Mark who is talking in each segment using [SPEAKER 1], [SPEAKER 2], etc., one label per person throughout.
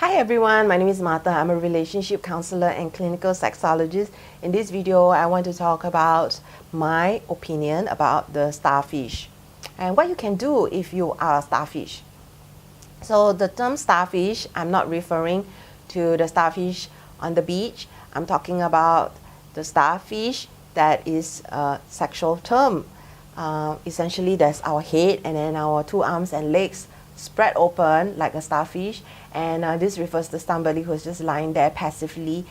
[SPEAKER 1] Hi everyone, my name is Martha. I'm a relationship counselor and clinical sexologist. In this video, I want to talk about my opinion about the starfish and what you can do if you are a starfish. So the term starfish, I'm not referring to the starfish on the beach. I'm talking about the starfish that is a sexual term. Essentially, there's our head and then our two arms and legs spread open like a starfish, and this refers to somebody who's just lying there passively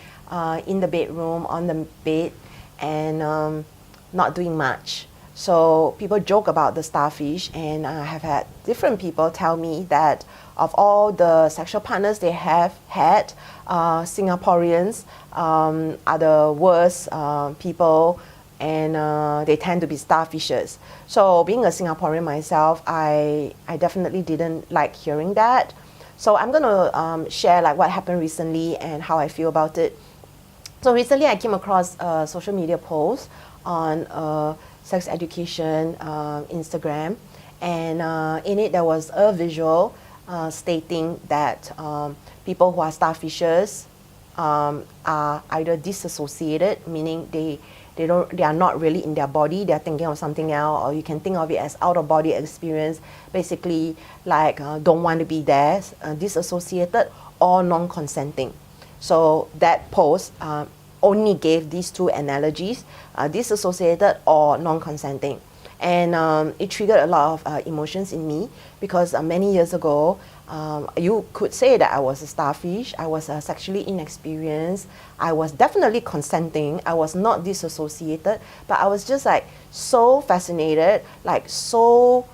[SPEAKER 1] in the bedroom on the bed and not doing much. So people joke about the starfish, and I have had different people tell me that of all the sexual partners they have had, Singaporeans are the worst people, and they tend to be starfishes. So being a Singaporean myself, I definitely didn't like hearing that. So I'm going to share like what happened recently and how I feel about it. So recently I came across a social media post on sex education Instagram, and in it there was a visual stating that people who are starfishes are either disassociated, meaning they are not really in their body, they're thinking of something else, or you can think of it as out of body experience, basically like don't want to be there, disassociated or non-consenting. So that post only gave these two analogies, disassociated or non-consenting. And it triggered a lot of emotions in me because many years ago, you could say that I was a starfish. I was sexually inexperienced. I was definitely consenting. I was not disassociated, but I was just like so fascinated, like so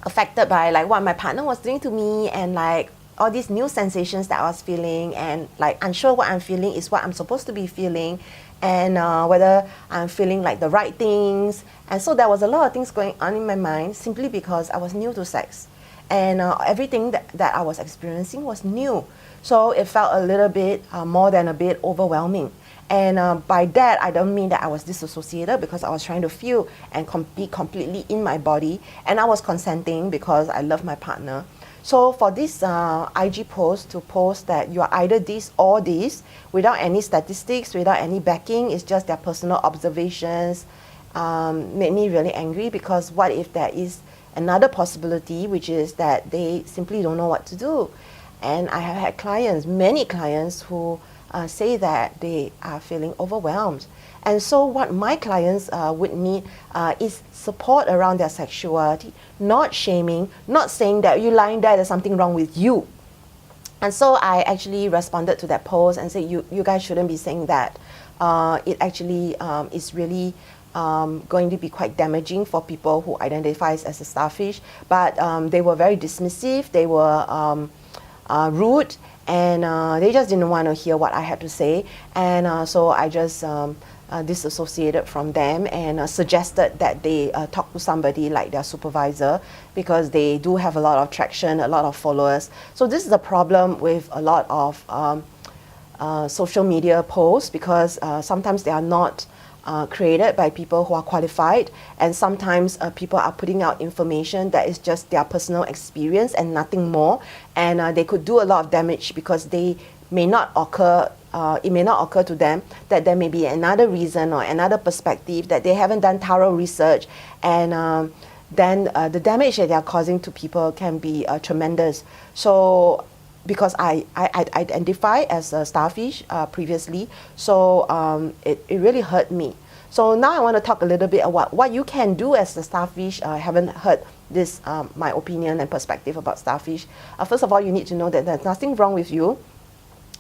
[SPEAKER 1] affected by like what my partner was doing to me, and like all these new sensations that I was feeling, and like unsure what I'm feeling is what I'm supposed to be feeling, and whether I'm feeling like the right things. And so there was a lot of things going on in my mind simply because I was new to sex, and everything that I was experiencing was new. So it felt a little bit more than a bit overwhelming. And by that, I don't mean that I was disassociated, because I was trying to feel and be completely in my body, and I was consenting because I love my partner. So for this IG post to post that you are either this or this, without any statistics, without any backing, it's just their personal observations, made me really angry, because what if there is another possibility, which is that they simply don't know what to do. And I have had clients, many clients, who say that they are feeling overwhelmed. And so what my clients would need is support around their sexuality, not shaming, not saying that you're lying there, there's something wrong with you. And so I actually responded to that post and said, you guys shouldn't be saying that. It actually is really going to be quite damaging for people who identify as a starfish. But they were very dismissive, they were rude, and they just didn't want to hear what I had to say. And so I just disassociated from them and suggested that they talk to somebody like their supervisor, because they do have a lot of traction, a lot of followers. So this is a problem with a lot of social media posts, because sometimes they are not created by people who are qualified, and sometimes people are putting out information that is just their personal experience and nothing more, and they could do a lot of damage, because they may not occur, it may not occur to them that there may be another reason or another perspective, that they haven't done thorough research, and then the damage that they are causing to people can be tremendous. So because I identify as a starfish previously, so it really hurt me. So now I want to talk a little bit about what you can do as a starfish. I haven't heard this, my opinion and perspective about starfish. First of all, you need to know that there's nothing wrong with you.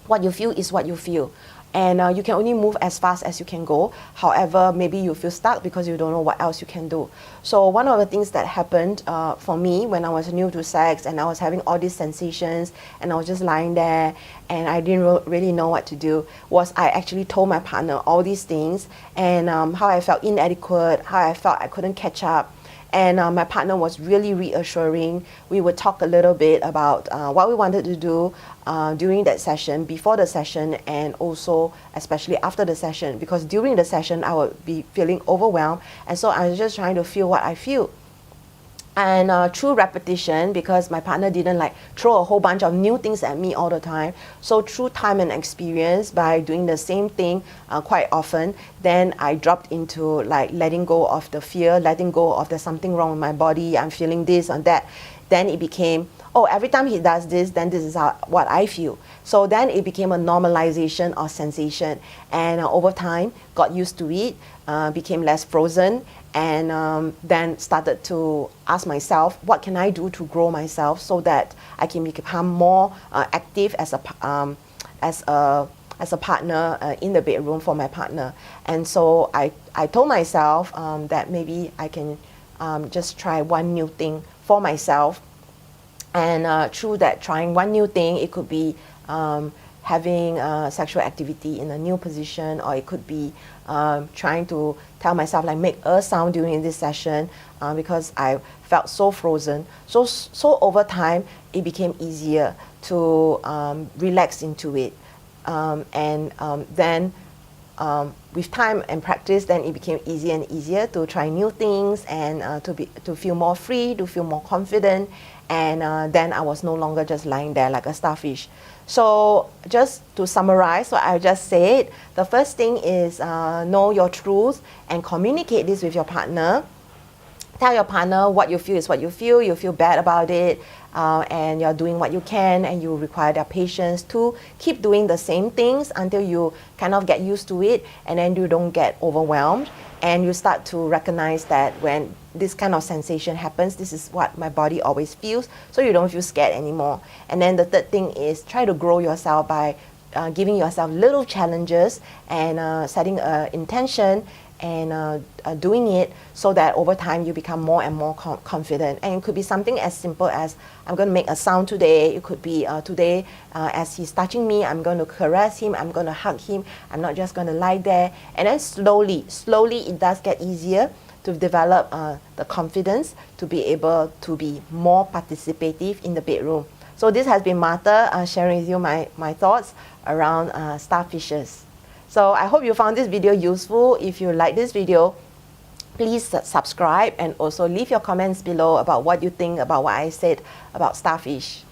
[SPEAKER 1] What you feel is what you feel. And you can only move as fast as you can go. However, maybe you feel stuck because you don't know what else you can do. So one of the things that happened for me when I was new to sex, and I was having all these sensations, and I was just lying there and I didn't really know what to do, was I actually told my partner all these things, and how I felt inadequate, how I felt I couldn't catch up. And my partner was really reassuring. We would talk a little bit about what we wanted to do during that session, before the session, and also especially after the session, because during the session I would be feeling overwhelmed, and so I was just trying to feel what I feel. And through repetition, because my partner didn't like throw a whole bunch of new things at me all the time, so through time and experience, by doing the same thing quite often, then I dropped into like letting go of the fear, letting go of there's something wrong with my body, I'm feeling this and that. Then it became, oh, every time he does this, then this is what I feel. So then it became a normalization or sensation, and over time got used to it, became less frozen, and then started to ask myself, what can I do to grow myself so that I can become more active as a partner in the bedroom for my partner. And so I told myself that maybe I can just try one new thing for myself. And through that trying one new thing, it could be having sexual activity in a new position, or it could be trying to tell myself like make a sound during this session, because I felt so frozen. So over time it became easier to relax into it, then with time and practice, then it became easier and easier to try new things, and to feel more free, to feel more confident, and then I was no longer just lying there like a starfish. So just to summarize what I just said, the first thing is know your truth and communicate this with your partner. Tell your partner what you feel is what you feel bad about it, and you're doing what you can, and you require their patience to keep doing the same things until you kind of get used to it, and then you don't get overwhelmed, and you start to recognize that when this kind of sensation happens, this is what my body always feels, so you don't feel scared anymore. And then the third thing is try to grow yourself by giving yourself little challenges, and setting an intention, and doing it, so that over time you become more and more confident. And it could be something as simple as, I'm going to make a sound today. It could be today as he's touching me, I'm going to caress him, I'm going to hug him, I'm not just going to lie there. And then slowly it does get easier to develop the confidence to be able to be more participative in the bedroom. So this has been Martha sharing with you my thoughts around starfishes. So I hope you found this video useful. If you like this video, please subscribe, and also leave your comments below about what you think about what I said about starfish.